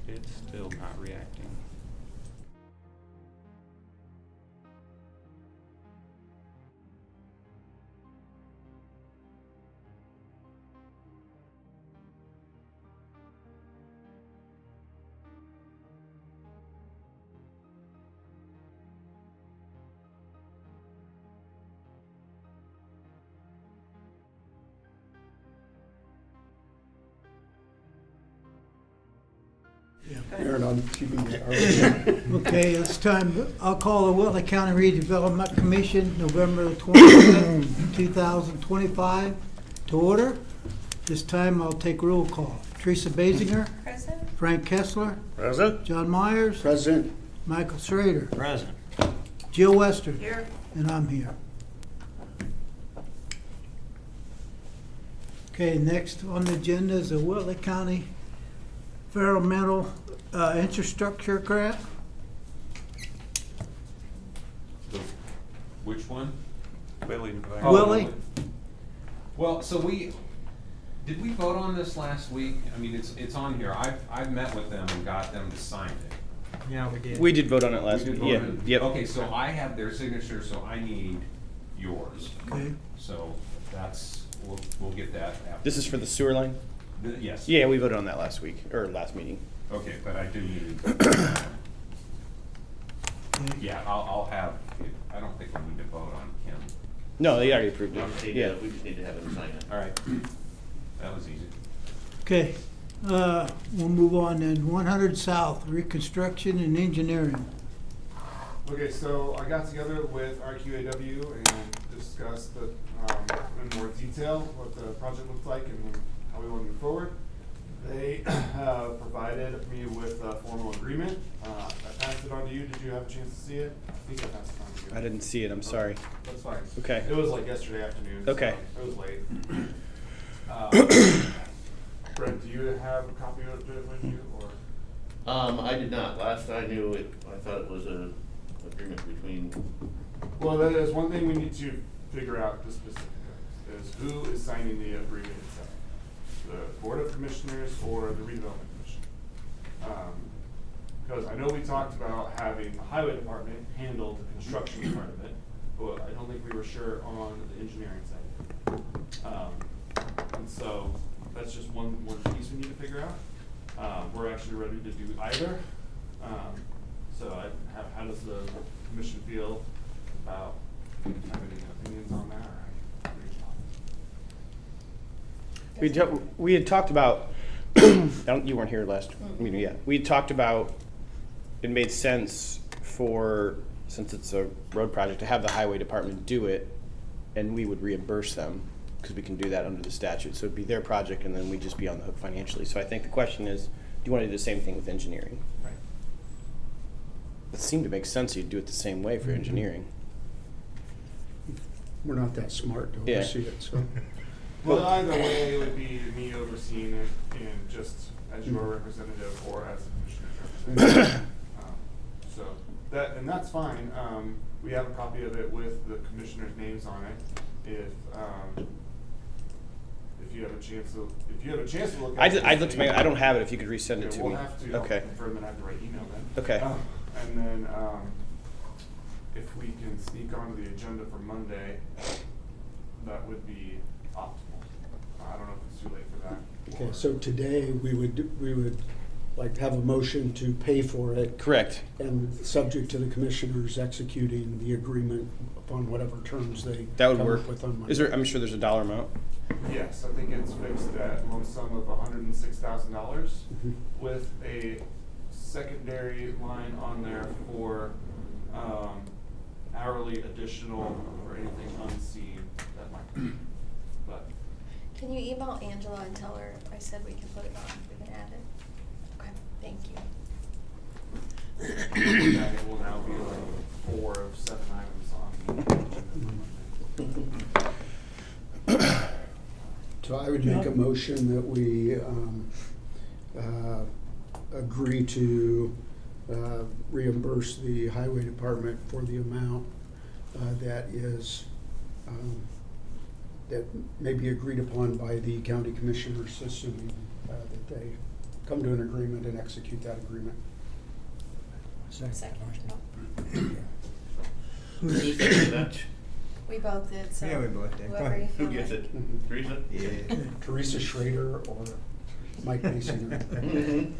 It's still not reacting. Aaron, I'm keeping it. Okay, it's time. I'll call the Whitley County Redevelopment Commission, November the 25th, 2025, to order. This time I'll take roll call. Teresa Basinger. Present. Frank Kessler. Present. John Myers. Present. Michael Schrader. Present. Jill Western. Here. And I'm here. Okay, next on the agenda is the Whitley County Environmental Infrastructure Grant. Which one? Whitley. Oh, Whitley? Well, so did we vote on this last week? I mean, it's on here. I've met with them and got them to sign it. Yeah, we did. We did vote on it last We week. did Yeah. vote on it? Yep. Okay, so I have their signature, so I need yours. Okay. So we'll get that after. This is for the sewer line? Yes. Yeah, we voted on that last week, or last meeting. Okay, but I do need. Okay. Yeah, I'll have. I don't think we need to vote on Kim. No, they already approved it. Yeah. We just need to have him sign it. All right. That was easy. Okay, we'll move on then. 100 South, reconstruction and engineering. Okay, so I got together with RQAW and discussed in more detail what the project looked like and how we want to move forward. They provided me with a formal agreement. I passed it on to you. Did you have a chance to see it? I think I passed it on to you. I didn't see it, I'm sorry. That's fine. Okay. It was like yesterday afternoon. Okay. So it was late. Brent, do you have a copy of it with you, or? I did not. Last I knew it, I thought it was a agreement between, Well, that is one thing we need to figure out the specifics, is who is signing the agreement itself. The Board of Commissioners or the Redevelopment Commission. Because I know we talked about having the Highway Department handle the construction part of it, but I don't think we were sure on the engineering side. And so that's just one piece we need to figure out. We're actually ready to do either. So how does the commission feel about having any opinions on that? We had talked about, you weren't here last meeting, yeah. We had talked about, it made sense for, since it's a road project, to have the highway department do it, and we would reimburse them, because we can do that under the statute. So it'd be their project, and then we'd just be on the hook financially. So I think the question is, do you want to do the same thing with engineering? Right. It seemed to make sense you'd do it the same way for engineering. We're not that smart to Yeah. oversee it, so. Well, either way, it would be me overseeing it and just as your representative or as a commissioner's representative. So that's fine. We have a copy of it with the commissioners' names on it. If you have a chance to look at it. I'd look to make, I don't have it, if you could resend it Okay, to we'll me. have to, I'll Okay. confirm that I have the right email then. Okay. And then, if we can sneak onto the agenda for Monday, that would be optimal. I don't know if it's too late for that. Okay, so today, we would like have a motion to pay for it, Correct. and subject to the commissioners executing the agreement upon whatever terms they That would come work. up with on Monday. Is there, I'm sure there's a dollar amount. Yes, I think it's fixed at lump sum of $106,000 with a secondary line on there for hourly additional or anything unseen that might be. But Can you email Angela and tell her I said we can put it on, we can add it? Okay, thank you. that it will now be like 4 of 7 items on the agenda. So I would make a motion that we agree to reimburse the highway department for the amount that is, that may be agreed upon by the county commissioners, assuming that they come to an agreement and execute that agreement. Second. Who seconded that? We both did, so. Yeah, we both did. Whoever you Who feel gets like. it? Teresa? Yeah. Teresa Schrader or Mike Basinger. Mhm.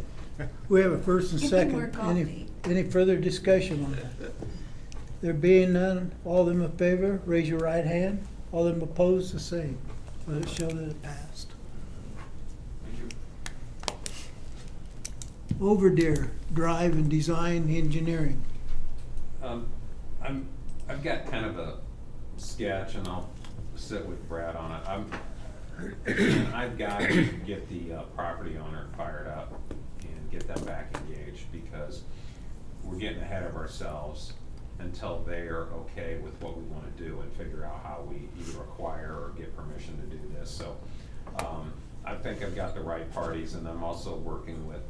We have a first and Give me more second. coffee. Any further discussion on that? There being none, all them in favor, raise your right hand. All them opposed, the same. Let it show that it passed. Thank you. Overdeer Drive and Design Engineering. I've got kind of a sketch, and I'll sit with Brad on it. I've got to get the property owner fired up and get them back engaged, because we're getting ahead of ourselves until they are okay with what we want to do and figure out how we either acquire or get permission to do this. So I think I've got the right parties, and I'm also working with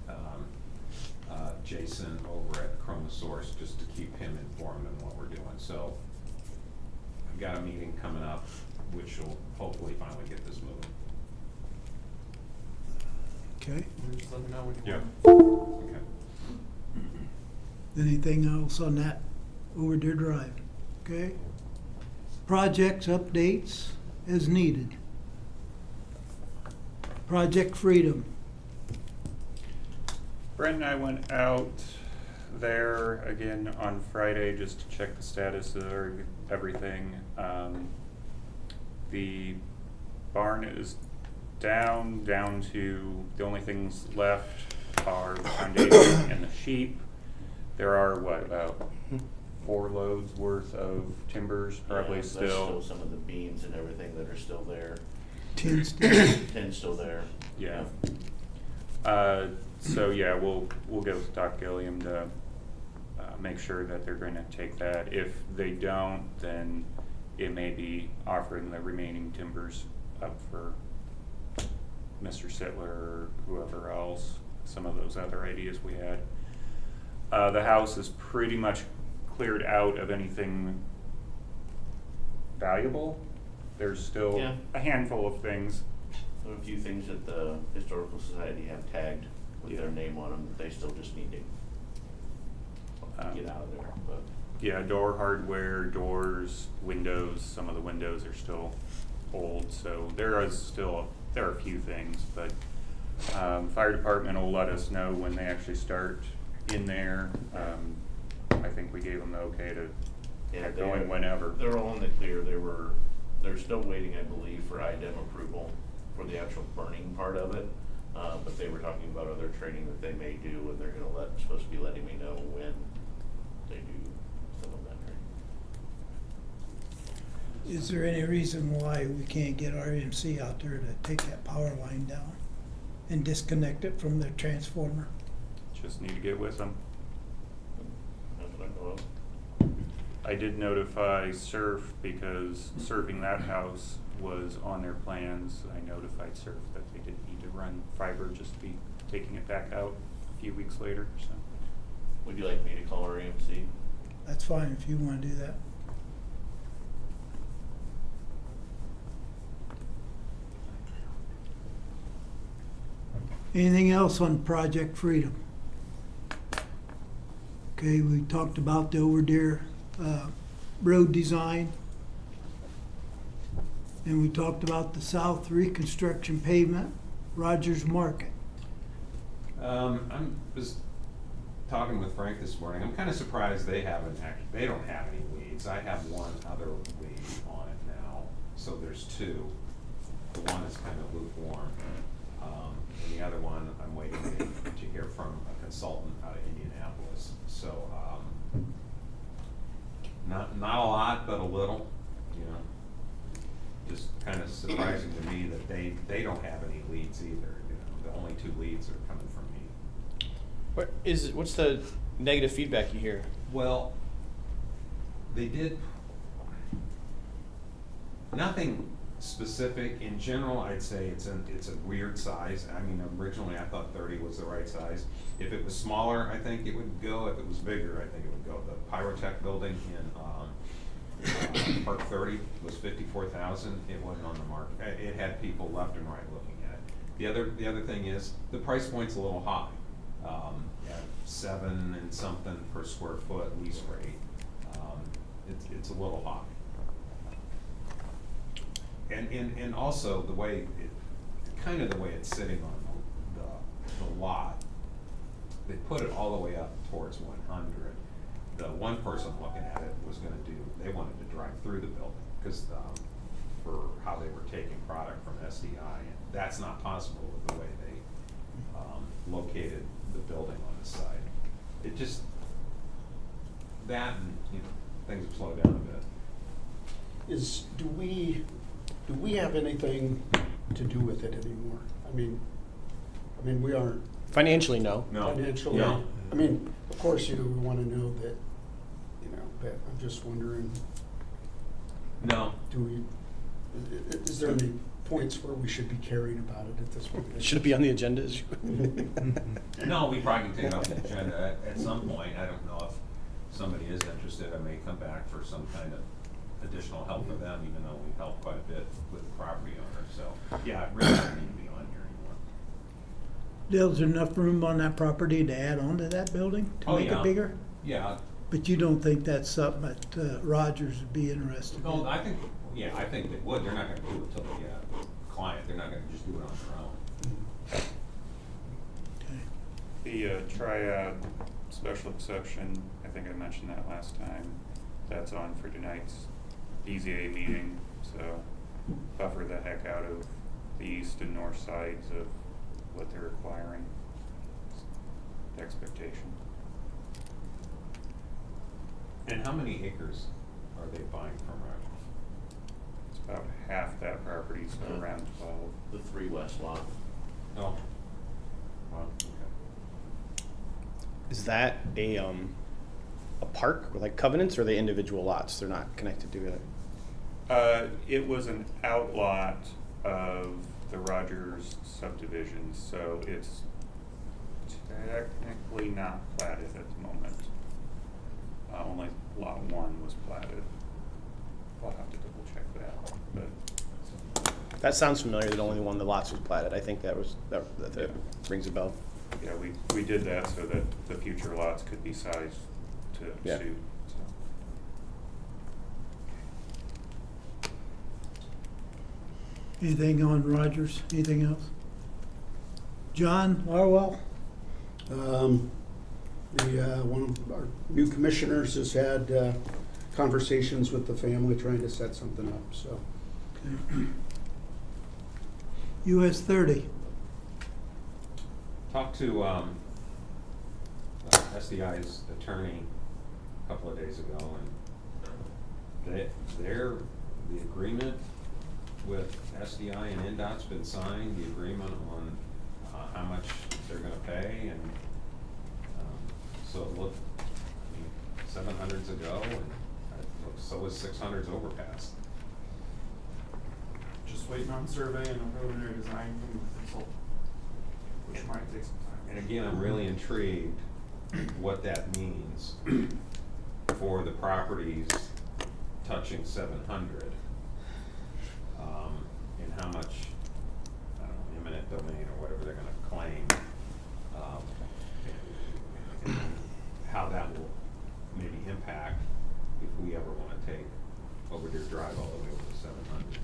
Jason over at Chromosource just to keep him informed on what we're doing. So I've got a meeting coming up, which will hopefully finally get this moving. Okay. Just let me know when you Yeah. want. Okay. Anything else on that Overdeer Drive? Okay. Projects, updates as needed. Project Freedom. Brent and I went out there again on Friday just to check the status of everything. The barn is down to the only things left are the foundation and the sheep. There are about 4 loads worth of timbers probably Yeah, there's still. some of the beams and everything that are still there. Tin stand. Tin's still there. Yeah. So yeah, we'll get with Doc Gilliam to make sure that they're going to take that. If they don't, then it may be offering the remaining timbers up for Mr. Sittler or whoever else, some of those other ideas we had. The house is pretty much cleared out of anything valuable. There's still Yeah. a handful of things. There are a few things that the Historical Society have tagged with their name on them that they still just need to get out of there, but. Yeah, door hardware, doors, windows, some of the windows are still old, so there are a few things, but fire department will let us know when they actually start in there. I think we gave them the okay to get going whenever. They're all in the clear. They're still waiting, I believe, for IDEM approval for the actual burning part of it. But they were talking about other training that they may do, and they're supposed to be letting me know when they do some of that training. Is there any reason why we can't get our EMC out there to take that power line down and disconnect it from the transformer? Just need to get with them. That's what I know of. I did notify Surf because surfing that house was on their plans. I notified Surf that they didn't need to run fiber, just be taking it back out a few weeks later, so. Would you like me to call our EMC? That's fine if you wanna do that. Anything else on Project Freedom? Okay, we talked about the Overdeer road design. And we talked about the south reconstruction pavement, Rogers Market. I'm just talking with Frank this morning. I'm kind of surprised they don't have any leads. I have one other lead on it now, so there's 2. The one is kind of lukewarm. And the other one, I'm waiting to hear from a consultant out of Indianapolis. So, not a lot, but a little, you know. Just kind of surprising to me that they don't have any leads either. You know, the only 2 leads are coming from me. What's the negative feedback you hear? Well, they did nothing specific. In general, I'd say it's a weird size. I mean, originally I thought 30 was the right size. If it was smaller, I think it would go. If it was bigger, I think it would go. The Pyrotech building in Park 30 was $54,000. It wasn't on the market. It had people left and right looking at it. The other thing is, the price point's a little high. At 7 and something per square foot lease rate, it's a little high. And also the way kind of the way it's sitting on the lot, they put it all the way up towards 100. The one person looking at it was they wanted to drive through the building, because for how they were taking product from SDI, and that's not possible with the way they located the building on the side. It just, that and, things have slowed down a bit. Do we have anything to do with it anymore? I mean, we aren't Financially, no. financially. No. I mean, of course, we want to know that, but I'm just wondering, No. is there any points where we should be caring about it at this point? Should it be on the agenda? No, we probably can take it off the agenda at some point. I don't know if somebody is interested. I may come back for some kind of additional help for them, even though we help quite a bit with the property owner. So, yeah, it really doesn't need to be on here anymore. Dale, is there enough room on that property to add on to that building to Oh, make yeah. it bigger? Yeah. But you don't think that's something that Rogers would be interested in? No, I think they would. They're not gonna do it till they get a client. They're not gonna just do it on their own. Okay. The triad special exception, I think I mentioned that last time, that's on for tonight's BZA meeting, so buffer the heck out of the east and north sides of what they're requiring. The expectation. And how many acres are they buying from Rogers? It's about half that property, so around 12. The 3 west lot. Oh. Wow, okay. Is that a park with like covenants, or are they individual lots? They're not connected together. It was an outlot of the Rogers subdivision, so it's technically not platted at the moment. Only lot 1 was platted. I'll have to double check that, but That sounds familiar, that only one of the lots was platted. I think that rings a bell. yeah, we did that so that the future lots could be sized to Yeah. suit. So. Anything on Rogers? Anything else? John Larwill? One of our new commissioners has had conversations with the family trying to set something up, so. US 30. Talked to SDI's attorney a couple of days ago, and the agreement with SDI and NDOT's been signed, the agreement on how much they're gonna pay, and so it looked, 700's a go, and so was 600's overpass. Just waiting on survey and a preliminary design from the consultant, which might take some time. And again, I'm really intrigued what that means for the properties touching 700. And how much, I don't know, eminent domain or whatever they're gonna claim. And how that will maybe impact if we ever wanna take Overdeer Drive all the way over to 700.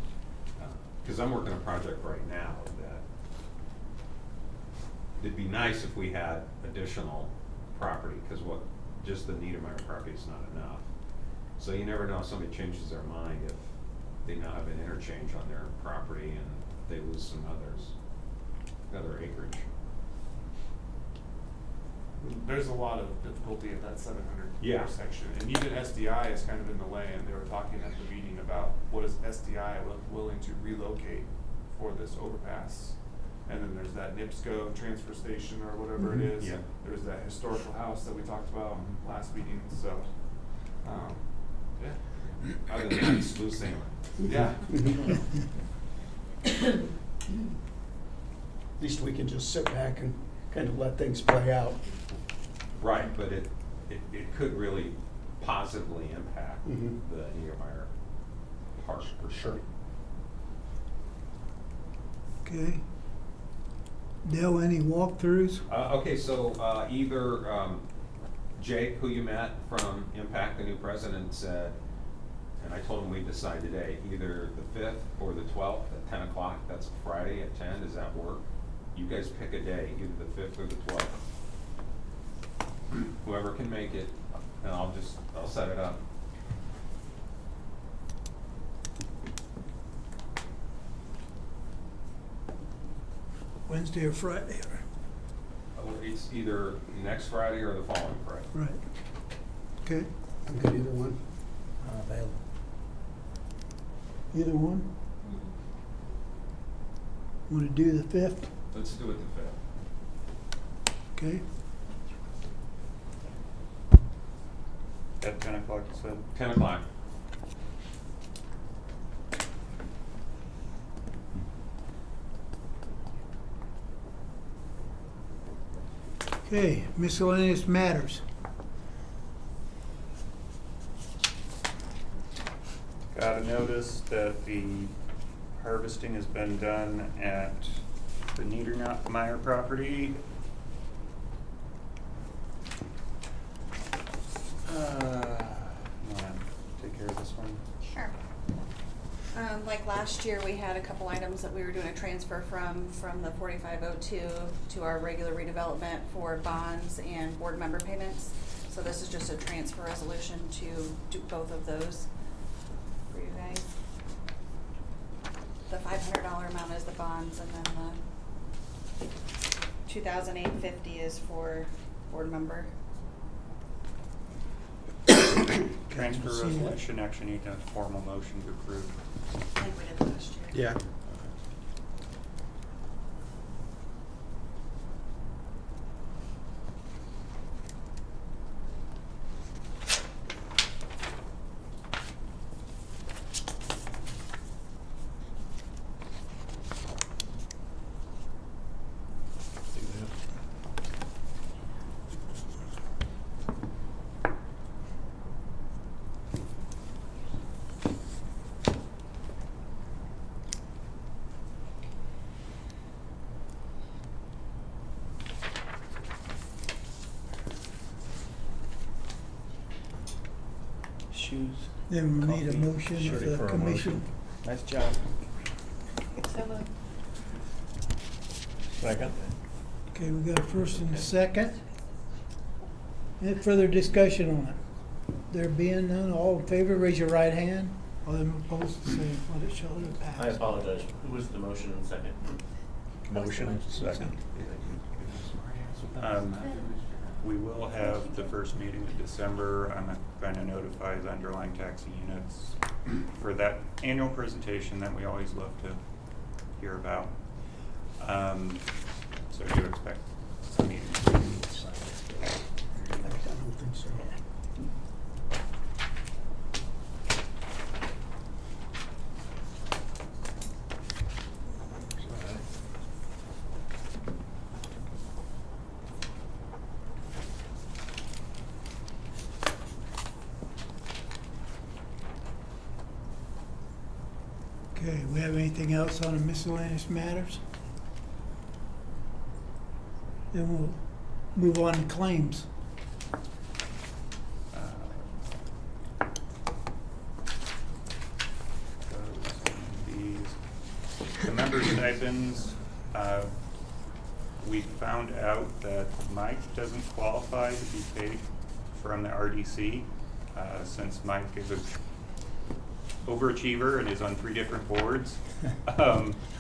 Cause I'm working on a project right now that it'd be nice if we had additional property, cause just the Niedermeyer property is not enough. So you never know if somebody changes their mind if they now have an interchange on their property and they lose some other acreage. There's a lot of difficulty at that 700 Yeah. intersection, and even SDI is kind of in the way, and they were talking at the meeting about what is SDI willing to relocate for this overpass. And then there's that NIPSCO transfer station or whatever it is. Yeah. There's that historical house that we talked about last meeting, so, yeah. Other than that, it's smooth sailing. Yeah. At least we can just sit back and kind of let things play out. Right, but it could really positively impact Mhm. the Niedermeyer Park for sure. Okay. Dale, any walkthroughs? Okay, so either Jake, who you met from Impact, the new president, said, and I told him we'd decide today, either the 5th or the 12th at 10 o'clock. That's a Friday at 10. Does that work? You guys pick a day, either the 5th or the 12th. Whoever can make it, and I'll set it up. Wednesday or Friday? It's either next Friday or the following Friday. Right. Okay, I'm good either one. either one? Want to do the 5th? Let's do it the 5th. Okay. At 10 o'clock, you said? 10 o'clock. Okay, miscellaneous matters. Got a notice that the harvesting has been done at the Niedermeyer property. You wanna take care of this one? Sure. Like last year, we had a couple items that we were doing a transfer from the 4502 to our regular redevelopment for bonds and board member payments. So this is just a transfer resolution to do both of those for you guys. The $500 amount is the bonds, and then the $2,850 is for board member. Transfer resolution, actually need a formal motion to approve. I think we did last year. Yeah. Shoes. Then we need a Coffee. motion of Surety the for a commission. Nice job. So moved. Second. Okay, we got a first and a second. Any further discussion on it? There being none, all in favor, raise your right hand. All them opposed, the same. Let it show that it I passed. apologize. Who was the motion and second? Motion, second. We will have the first meeting in December. I'm going to notify the underlying taxing units for that annual presentation that we always love to hear about. So you expect some meetings. I don't think so. Okay, we have anything else on the miscellaneous matters? Then we'll move on to claims. The member stipends, we found out that Mike doesn't qualify to be paid from the RDC, since Mike is a overachiever and is on 3 different boards.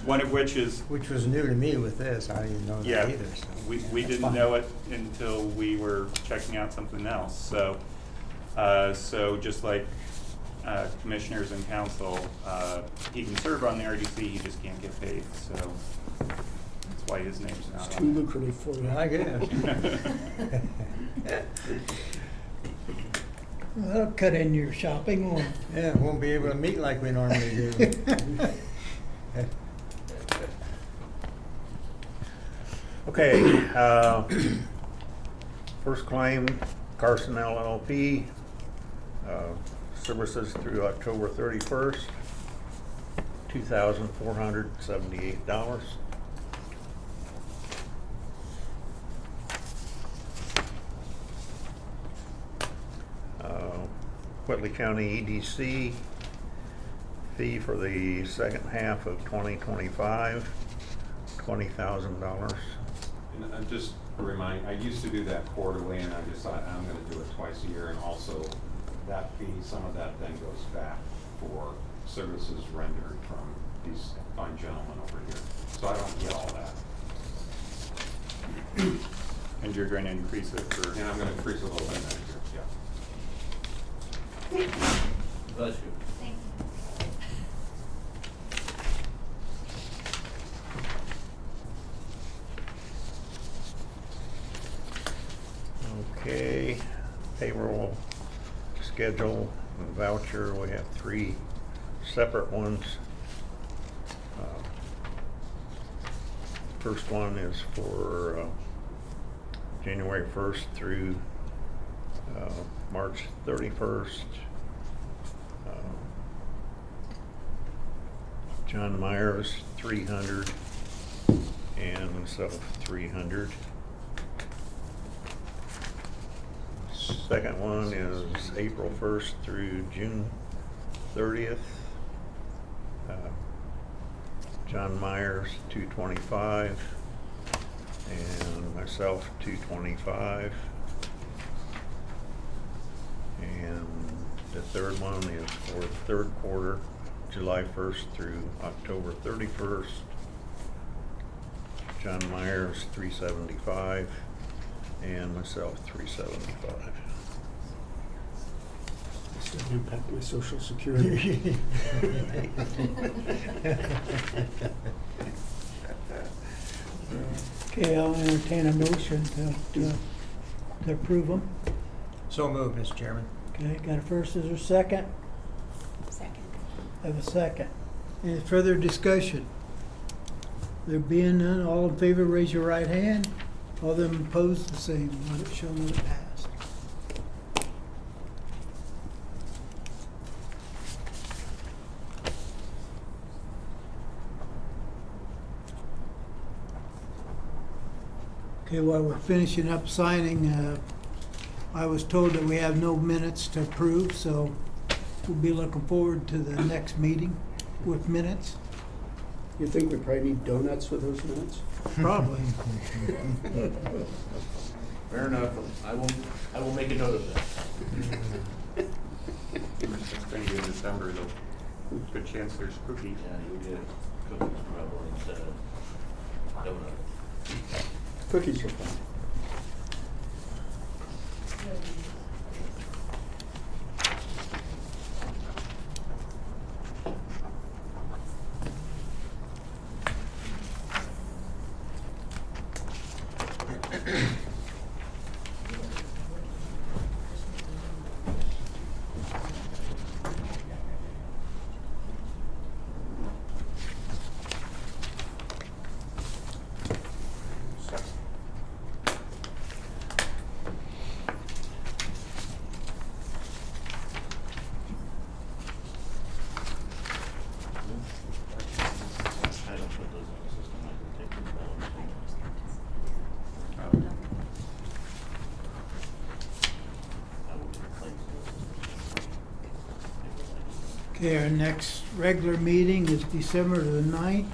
One of which is, Which was new to me with this, I didn't know yeah, that either, so. we didn't know it until we were checking out something else, so, so just like, commissioners and council, he can serve on the RDC, he just can't get paid, so that's why his name's It's not too on lucrative for you. I guess. Well, that'll cut into your shopping, won't it? Yeah, won't be able to meet like we normally do. Okay, first claim, Carson LLP, services through October 31st, $2,478. Whitley County EDC fee for the second half of 2025, $20,000. And just a reminder, I used to do that quarterly, and I decided I'm gonna do it twice a year, and also that fee, some of that then goes back for services rendered from these fine gentlemen over here. So I don't get all that. And you're going to increase it for, And I'm gonna increase a little bit next year, yeah. Bless you. Thank you. Okay, payroll schedule and voucher, we have 3 separate ones. First one is for January 1st through March 31st. John Myers, 300, and myself, 300. Second one is April 1st through June 30th. John Myers, 225, and myself, 225. And the third one is for the third quarter, July 1st through October 31st. John Myers, 375, and myself, 375. This doesn't impact my social security. Okay, I'll entertain a motion to approve them. So moved, Mr. Chairman. Okay, got a first, is there a second? Second. Have a second. Any further discussion? There being none, all in favor, raise your right hand. All them opposed, the same. Let it show that it passed. Okay, while we're finishing up signing, I was told that we have no minutes to approve, so we'll be looking forward to the next meeting with minutes. You think we probably need donuts with those minutes? Probably. Fair enough. I will make a note of that. it's going to be in December, though. Good chance there's cookies. Yeah, you'll get cookies probably instead of donut. Cookies are fine. I don't put those in the system. I can take them down. I will replace those. Okay, our next regular meeting is December the 9th.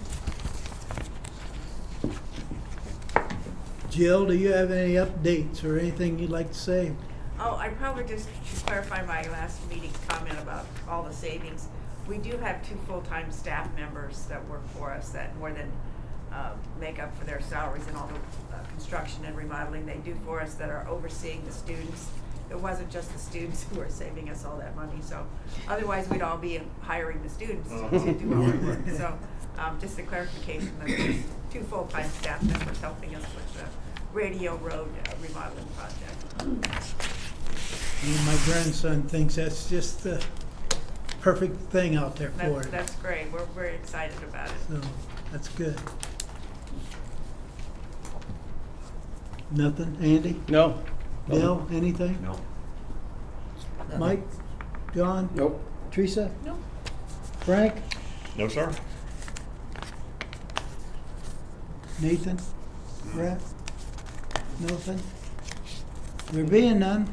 Jill, do you have any updates or anything you'd like to say? Oh, I probably just should clarify my last meeting's comment about all the savings. We do have 2 full-time staff members that work for us that more than make up for their salaries and all the construction and remodeling they do for us that are overseeing the students. It wasn't just the students who are saving us all that money, so otherwise we'd all be hiring the students to do all our work. So just a clarification that there's 2 full-time staff members helping us with the Radio Road remodeling project. And my grandson thinks that's just the perfect thing out there for it. That's great. We're very excited about it. So, that's good. Nothing? Andy? No. Bill, anything? No. Mike? John? Nope. Teresa? No. Frank? No, sir? Nathan? Brett? Nothing? There being none,